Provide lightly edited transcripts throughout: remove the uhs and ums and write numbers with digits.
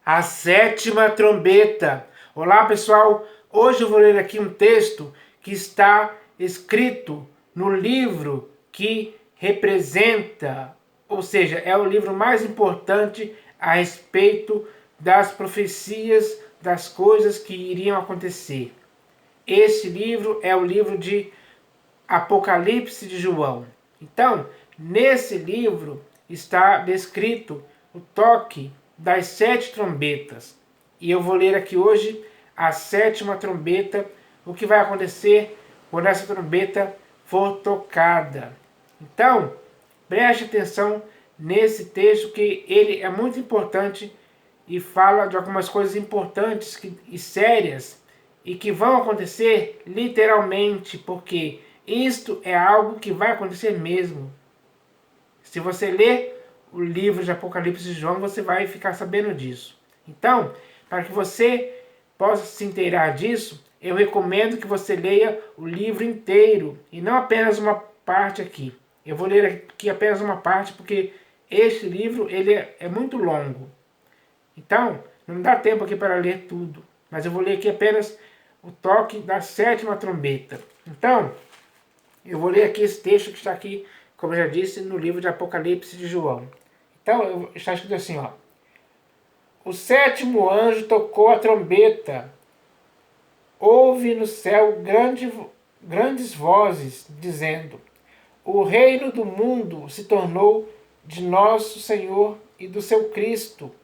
A sétima trombeta. Olá, pessoal. Hoje eu vou ler aqui um texto que está escrito no livro que representa, ou seja, é o livro mais importante a respeito das profecias das coisas que iriam acontecer. Este livro é o livro de Apocalipse de João. Então, nesse livro está descrito o toque das 7 trombetas. E eu vou ler aqui hoje a 7ª trombeta, o que vai acontecer quando essa trombeta for tocada. Então, preste atenção nesse texto, que ele é muito importante e fala de algumas coisas importantes e sérias e que vão acontecer literalmente, porque isto é algo que vai acontecer mesmo. Se você ler o livro de Apocalipse de João, você vai ficar sabendo disso. Então, para que você possa se inteirar disso, eu recomendo que você leia o livro inteiro e não apenas uma parte aqui. Eu vou ler aqui apenas uma parte porque este livro ele é muito longo. Então, não dá tempo aqui para ler tudo, mas eu vou ler aqui apenas o toque da 7ª trombeta. Então, eu vou ler aqui esse texto que está aqui, como eu já disse, no livro de Apocalipse de João. Então, está escrito assim, ó. O 7º anjo tocou a trombeta. Houve no céu grandes vozes, dizendo: o reino do mundo se tornou de nosso Senhor e do seu Cristo,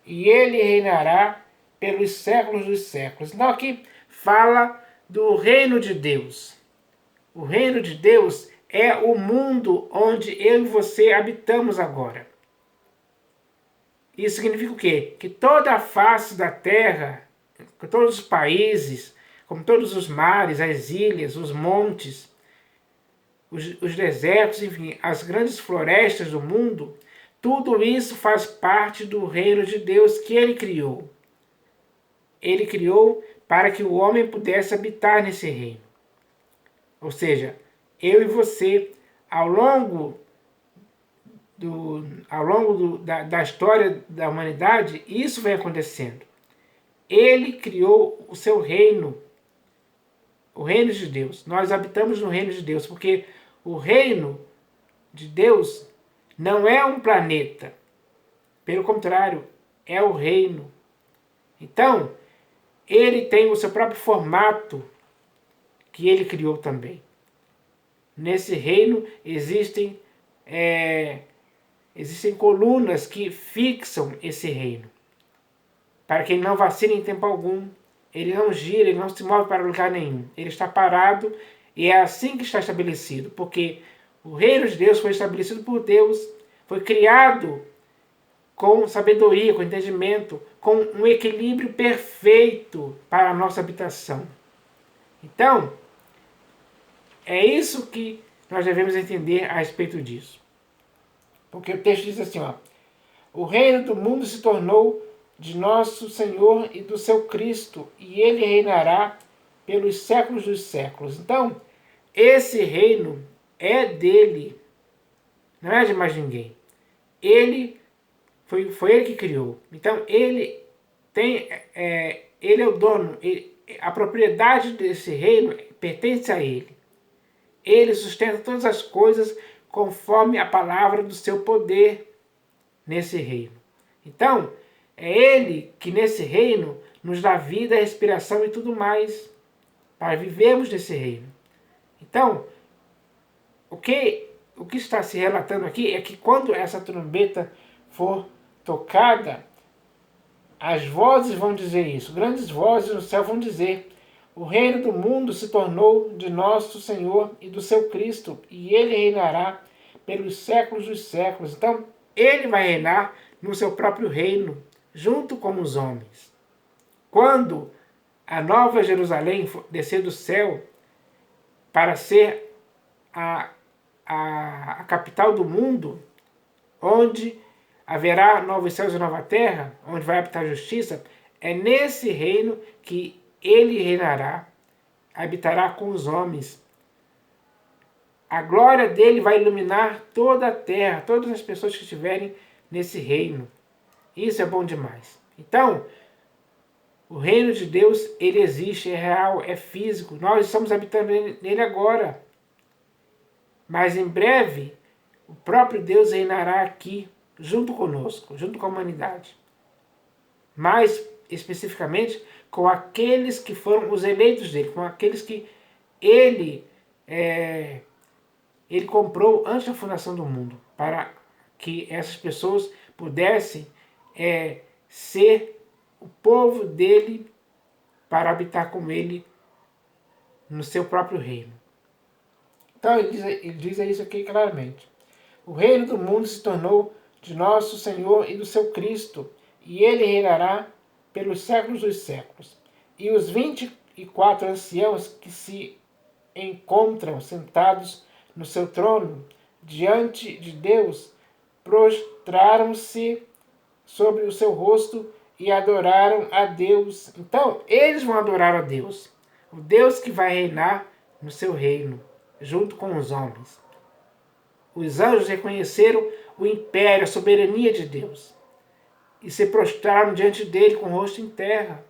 e ele reinará pelos séculos dos séculos. Então aqui fala do reino de Deus. O reino de Deus é o mundo onde eu e você habitamos agora. Isso significa o quê? Que toda a face da terra, todos os países, como todos os mares, as ilhas, os montes, os desertos, enfim, as grandes florestas do mundo, tudo isso faz parte do reino de Deus que ele criou. Ele criou para que o homem pudesse habitar nesse reino. Ou seja, eu e você, ao longo da história da humanidade, isso vem acontecendo. Ele criou o seu reino, o reino de Deus. Nós habitamos no reino de Deus, porque o reino de Deus não é um planeta. Pelo contrário, é o reino. Então, ele tem o seu próprio formato que ele criou também. Nesse reino existem colunas que fixam esse reino, para que ele não vacile em tempo algum. Ele não gira, ele não se move para lugar nenhum. Ele está parado e é assim que está estabelecido, porque o reino de Deus foi estabelecido por Deus, foi criado com sabedoria, com entendimento, com um equilíbrio perfeito para a nossa habitação. Então, é isso que nós devemos entender a respeito disso. Porque o texto diz assim, ó: o reino do mundo se tornou de nosso Senhor e do seu Cristo, e ele reinará pelos séculos dos séculos. Então, esse reino é dele, não é de mais ninguém. Foi ele que criou. Então, ele é o dono. A propriedade desse reino pertence a ele. Ele sustenta todas as coisas conforme a palavra do seu poder nesse reino. Então, é ele que nesse reino nos dá vida, respiração e tudo mais para vivermos nesse reino. Então, o que está se relatando aqui é que quando essa trombeta for tocada, as vozes vão dizer isso, grandes vozes no céu vão dizer: o reino do mundo se tornou de nosso Senhor e do seu Cristo, e ele reinará pelos séculos dos séculos. Então, ele vai reinar no seu próprio reino, junto com os homens. Quando a nova Jerusalém descer do céu para ser a capital do mundo, onde haverá novos céus e nova terra, onde vai habitar a justiça, é nesse reino que ele reinará, habitará com os homens. A glória dele vai iluminar toda a terra, todas as pessoas que estiverem nesse reino. Isso é bom demais. Então, o reino de Deus, ele existe, é real, é físico. Nós estamos habitando nele agora. Mas em breve, o próprio Deus reinará aqui, junto conosco, junto com a humanidade. Mais especificamente, com aqueles que foram os eleitos dele, com aqueles que ele comprou antes da fundação do mundo, para que essas pessoas pudessem ser o povo dele para habitar com ele no seu próprio reino. Então ele diz isso aqui claramente. O reino do mundo se tornou de nosso Senhor e do seu Cristo, e ele reinará pelos séculos dos séculos. E os 24 anciãos que se encontram sentados no seu trono, diante de Deus, prostraram-se sobre o seu rosto e adoraram a Deus. Então, eles vão adorar a Deus, o Deus que vai reinar no seu reino, junto com os homens. Os anjos reconheceram o império, a soberania de Deus, e se prostraram diante dele com o rosto em terra,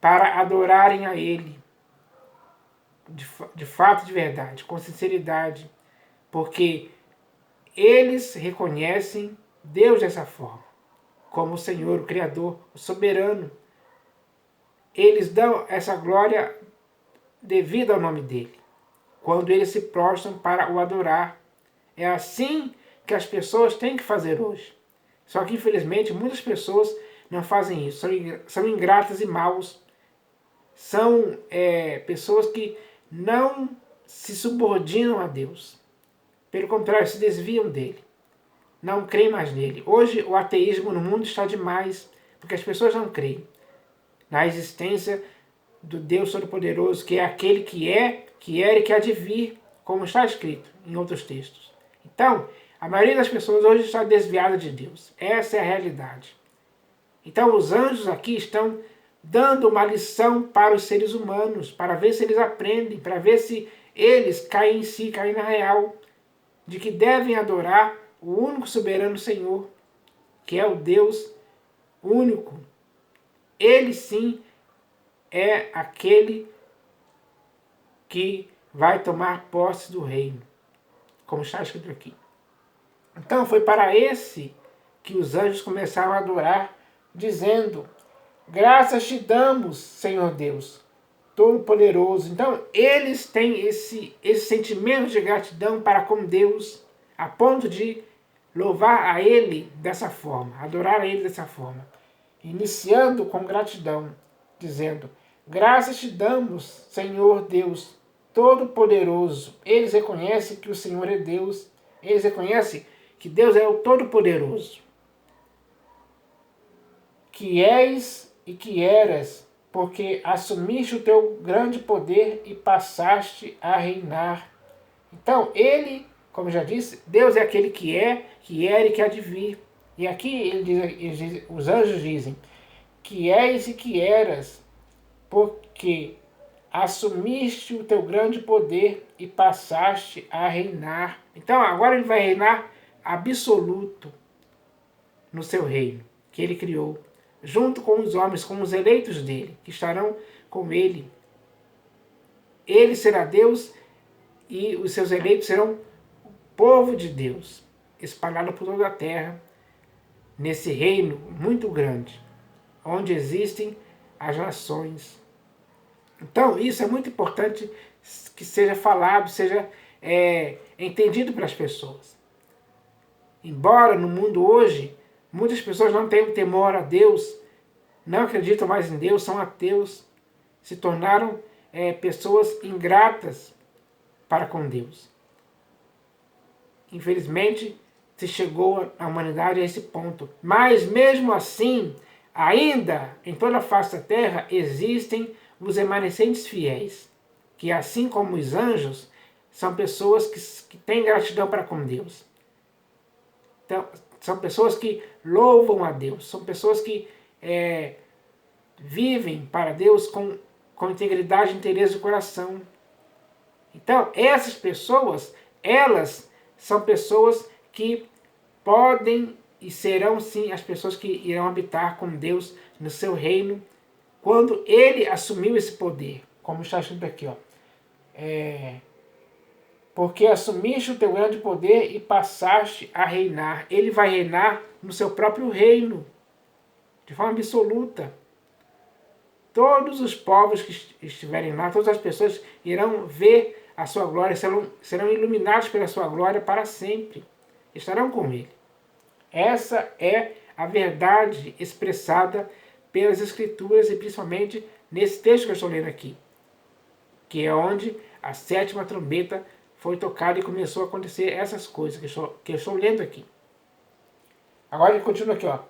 para adorarem a ele, de fato, de verdade, com sinceridade, porque eles reconhecem Deus dessa forma, como o Senhor, o Criador, o soberano. Eles dão essa glória devida ao nome dele, quando eles se prostram para o adorar. É assim que as pessoas têm que fazer hoje. Só que, infelizmente, muitas pessoas não fazem isso. São ingratas e maus. São pessoas que não se subordinam a Deus. Pelo contrário, se desviam dele. Não creem mais nele. Hoje, o ateísmo no mundo está demais, porque as pessoas não creem na existência do Deus Todo-Poderoso, que é aquele que é, que era e que há de vir, como está escrito em outros textos. Então, a maioria das pessoas hoje está desviada de Deus. Essa é a realidade. Então, os anjos aqui estão dando uma lição para os seres humanos, para ver se eles aprendem, para ver se eles caem em si, caem na real, de que devem adorar o único soberano Senhor, que é o Deus único. Ele sim é aquele que vai tomar posse do reino, como está escrito aqui. Então foi para esse que os anjos começaram a adorar, dizendo: graças te damos, Senhor Deus, Todo-Poderoso. Então eles têm esse sentimento de gratidão para com Deus, a ponto de louvar a Ele dessa forma, adorar a Ele dessa forma, iniciando com gratidão, dizendo: graças te damos, Senhor Deus Todo-Poderoso. Eles reconhecem que o Senhor é Deus, eles reconhecem que Deus é o Todo-Poderoso, que és e que eras, porque assumiste o teu grande poder e passaste a reinar. Então, ele, como já disse, Deus é aquele que é, que era e que há de vir. E aqui os anjos dizem que és e que eras, porque assumiste o teu grande poder e passaste a reinar. Então, agora ele vai reinar absoluto no seu reino, que ele criou, junto com os homens, com os eleitos dele, que estarão com ele. Ele será Deus e os seus eleitos serão o povo de Deus, espalhado por toda a terra, nesse reino muito grande, onde existem as nações. Então, isso é muito importante que seja falado, seja entendido pelas pessoas. Embora no mundo hoje, muitas pessoas não tenham temor a Deus, não acreditam mais em Deus, são ateus, se tornaram pessoas ingratas para com Deus. Infelizmente, se chegou a humanidade a esse ponto. Mas mesmo assim, ainda em toda a face da terra existem os remanescentes fiéis, que assim como os anjos, são pessoas que têm gratidão para com Deus. Então, são pessoas que louvam a Deus, são pessoas que vivem para Deus com integridade e interesse do coração. Então, essas pessoas, elas são pessoas que podem e serão sim as pessoas que irão habitar com Deus no seu reino, quando ele assumiu esse poder, como está escrito aqui, ó. Porque assumiste o teu grande poder e passaste a reinar. Ele vai reinar no seu próprio reino, de forma absoluta. Todos os povos que estiverem lá, todas as pessoas irão ver a sua glória, serão iluminados pela sua glória para sempre. Estarão com ele. Essa é a verdade expressada pelas Escrituras e principalmente nesse texto que eu estou lendo aqui, que é onde a 7ª trombeta foi tocada e começou a acontecer essas coisas que eu estou lendo aqui. Agora ele continua aqui, ó.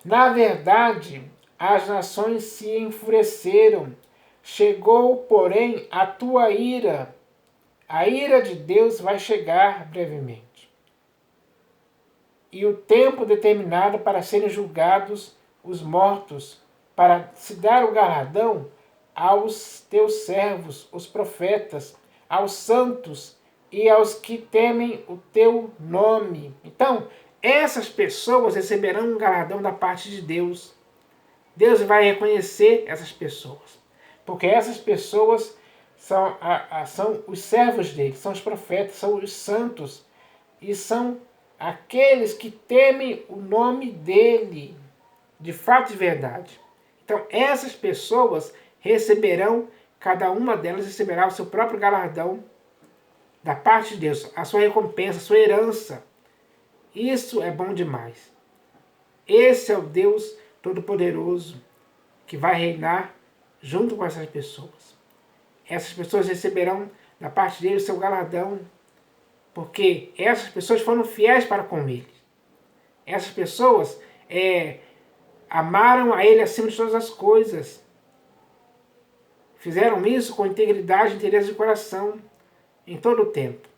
Na verdade, as nações se enfureceram, chegou, porém, a tua ira. A ira de Deus vai chegar brevemente. E o tempo determinado para serem julgados os mortos, para se dar o galardão aos teus servos, os profetas, aos santos e aos que temem o teu nome. Então, essas pessoas receberão um galardão da parte de Deus. Deus vai reconhecer essas pessoas, porque essas pessoas são os servos dele, são os profetas, são os santos e são aqueles que temem o nome dele, de fato e verdade. Então, essas pessoas receberão, cada uma delas receberá o seu próprio galardão da parte de Deus, a sua recompensa, a sua herança. Isso é bom demais. Esse é o Deus Todo-Poderoso que vai reinar junto com essas pessoas. Essas pessoas receberão da parte dele o seu galardão, porque essas pessoas foram fiéis para com ele. Essas pessoas amaram a ele acima de todas as coisas. Fizeram isso com integridade e interesse de coração, em todo o tempo.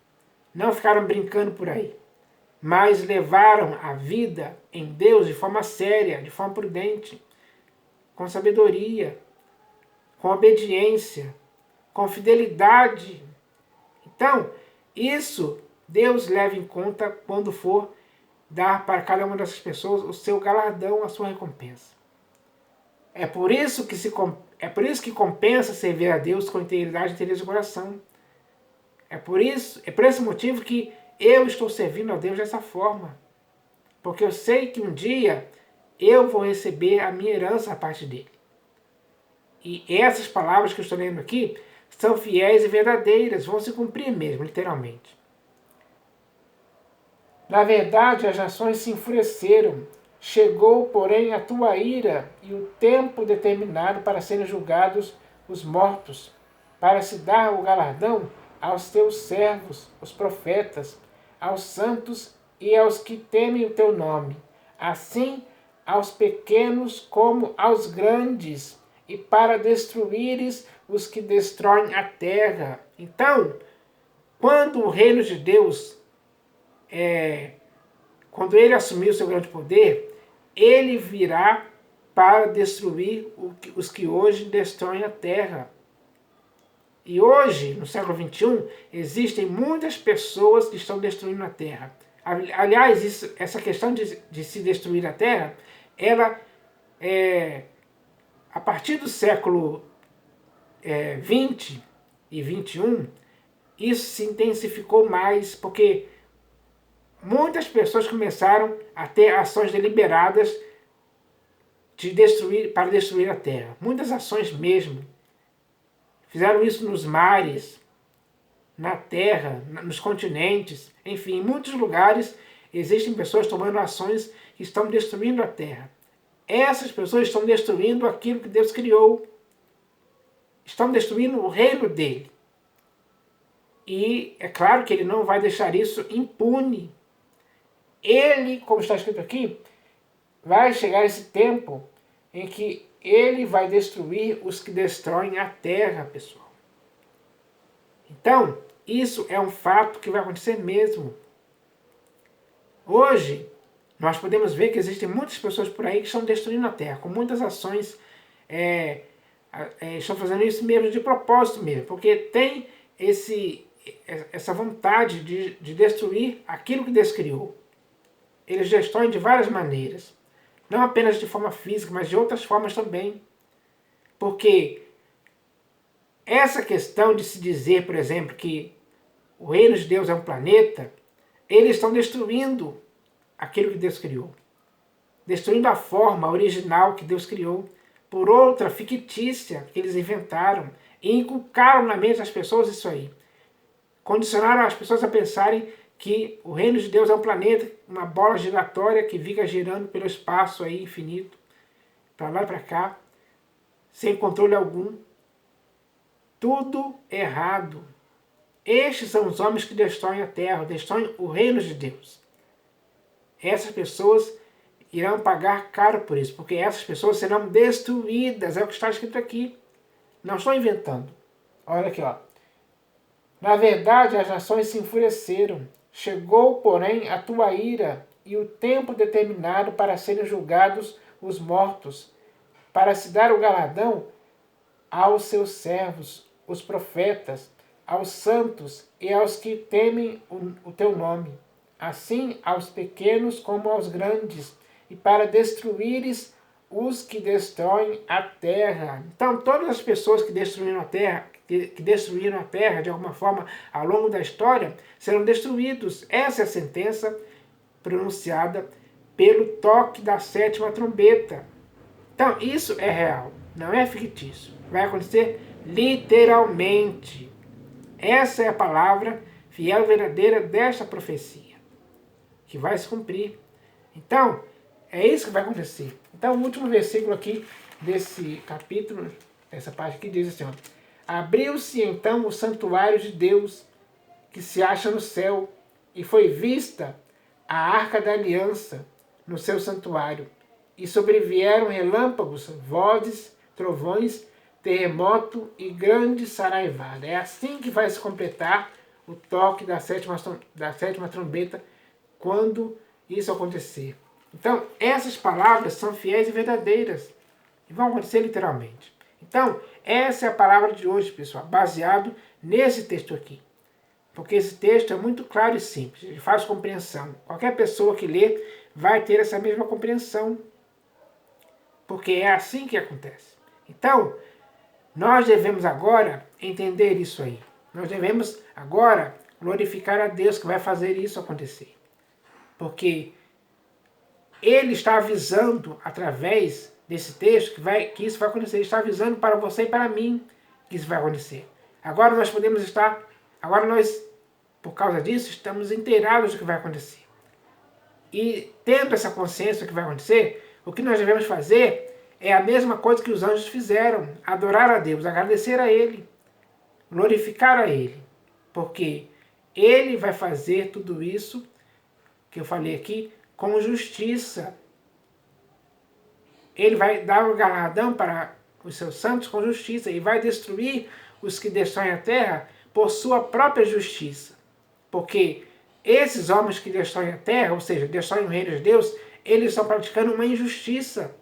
Não ficaram brincando por aí, mas levaram a vida em Deus de forma séria, de forma prudente, com sabedoria, com obediência, com fidelidade. Então, isso Deus leva em conta quando for dar para cada uma dessas pessoas o seu galardão, a sua recompensa. É por isso que compensa servir a Deus com integridade e interesse de coração. É por esse motivo que eu estou servindo a Deus dessa forma. Porque eu sei que um dia eu vou receber a minha herança a parte dele. E essas palavras que eu estou lendo aqui são fiéis e verdadeiras, vão se cumprir mesmo, literalmente. Na verdade, as nações se enfureceram. Chegou, porém, a tua ira e o tempo determinado para serem julgados os mortos, para se dar o galardão aos teus servos, os profetas, aos santos e aos que temem o teu nome, assim aos pequenos como aos grandes, e para destruíres os que destroem a terra. Então, quando o reino de Deus, quando ele assumir o seu grande poder, ele virá para destruir os que hoje destroem a terra. E hoje, no século XXI, existem muitas pessoas que estão destruindo a terra. Aliás, essa questão de se destruir a terra, ela, a partir do século XX e XXI, isso se intensificou mais, porque muitas pessoas começaram a ter ações deliberadas para destruir a terra. Muitas ações mesmo. Fizeram isso nos mares, na terra, nos continentes, enfim, em muitos lugares existem pessoas tomando ações que estão destruindo a terra. Essas pessoas estão destruindo aquilo que Deus criou. Estão destruindo o reino dele. E é claro que ele não vai deixar isso impune. Ele, como está escrito aqui, vai chegar esse tempo em que ele vai destruir os que destroem a terra, pessoal. Então, isso é um fato que vai acontecer mesmo. Hoje, nós podemos ver que existem muitas pessoas por aí que estão destruindo a terra, com muitas ações, estão fazendo isso mesmo de propósito mesmo, porque tem essa vontade de destruir aquilo que Deus criou. eles destroem de várias maneiras. Não apenas de forma física, mas de outras formas também. Porque essa questão de se dizer, por exemplo, que o reino de Deus é um planeta, eles estão destruindo aquilo que Deus criou. Destruindo a forma original que Deus criou por outra fictícia que eles inventaram e inculcaram na mente das pessoas isso aí. Condicionaram as pessoas a pensarem que o reino de Deus é um planeta, uma bola giratória que fica girando pelo espaço aí infinito, para lá e para cá, sem controle algum. Tudo errado. Estes são os homens que destroem a terra, destroem o reino de Deus. Essas pessoas irão pagar caro por isso, porque essas pessoas serão destruídas, é o que está escrito aqui. Não estou inventando. Olha aqui, ó. Na verdade, as nações se enfureceram. Chegou, porém, a tua ira e o tempo determinado para serem julgados os mortos, para se dar o galardão aos seus servos, os profetas, aos santos e aos que temem o teu nome, assim aos pequenos como aos grandes, e para destruíres os que destroem a terra. Então, todas as pessoas que destruíram a terra, de alguma forma ao longo da história, serão destruídos. Essa é a sentença pronunciada pelo toque da 7ª trombeta. Então, isso é real, não é fictício. Vai acontecer literalmente. Essa é a palavra fiel e verdadeira desta profecia, que vai se cumprir. Então, é isso que vai acontecer. Então, o último versículo aqui desse capítulo, essa parte aqui, diz assim, ó: abriu-se então o santuário de Deus, que se acha no céu, e foi vista a arca da aliança no seu santuário, e sobrevieram relâmpagos, vozes, trovões, terremoto e grande saraivada. É assim que vai se completar o toque da sétima trombeta, quando isso acontecer. Então, essas palavras são fiéis e verdadeiras, e vão acontecer literalmente. Então, essa é a palavra de hoje, pessoal, baseado nesse texto aqui. Porque esse texto é muito claro e simples, de fácil compreensão. Qualquer pessoa que lê vai ter essa mesma compreensão, porque é assim que acontece. Então, nós devemos agora entender isso aí. Nós devemos agora glorificar a Deus que vai fazer isso acontecer. Porque Ele está avisando através desse texto que isso vai acontecer. Ele está avisando para você e para mim que isso vai acontecer. Agora nós, por causa disso, estamos inteirados do que vai acontecer. E tendo essa consciência do que vai acontecer, o que nós devemos fazer é a mesma coisa que os anjos fizeram: adorar a Deus, agradecer a Ele, glorificar a Ele, porque Ele vai fazer tudo isso que eu falei aqui com justiça. Ele vai dar o galardão para os seus santos com justiça e vai destruir os que destroem a terra por sua própria justiça. Porque esses homens que destroem a terra, ou seja, destroem o reino de Deus, eles estão praticando uma injustiça.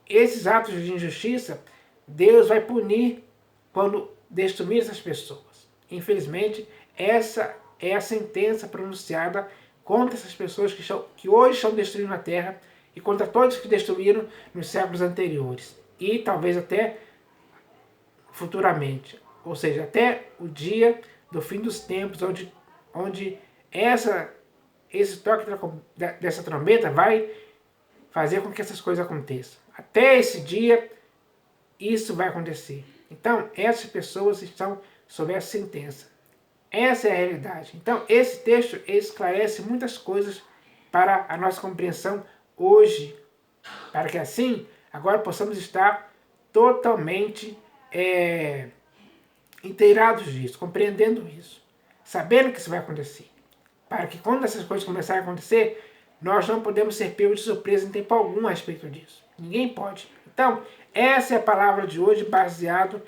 Esses atos de injustiça, Deus vai punir quando destruir essas pessoas. Infelizmente, essa é a sentença pronunciada contra essas pessoas que hoje estão destruindo a terra e contra todos que destruíram nos séculos anteriores. E talvez até futuramente. Ou seja, até o dia do fim dos tempos, onde esse toque dessa trombeta vai fazer com que essas coisas aconteçam. Até esse dia, isso vai acontecer. Então, essas pessoas estão sob essa sentença. Essa é a realidade. Então, esse texto esclarece muitas coisas para a nossa compreensão hoje, para que assim, agora possamos estar totalmente inteirados disso, compreendendo isso, sabendo que isso vai acontecer. Para que quando essas coisas começarem a acontecer, nós não podemos ser pegos de surpresa em tempo algum a respeito disso. Ninguém pode. Então, essa é a palavra de hoje, baseado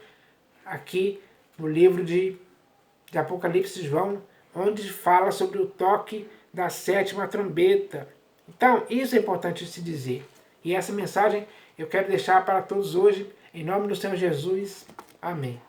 aqui no livro de Apocalipse de João, onde fala sobre o toque da 7ª trombeta. Então, isso é importante se dizer. E essa mensagem eu quero deixar para todos hoje, em nome do Senhor Jesus. Amém.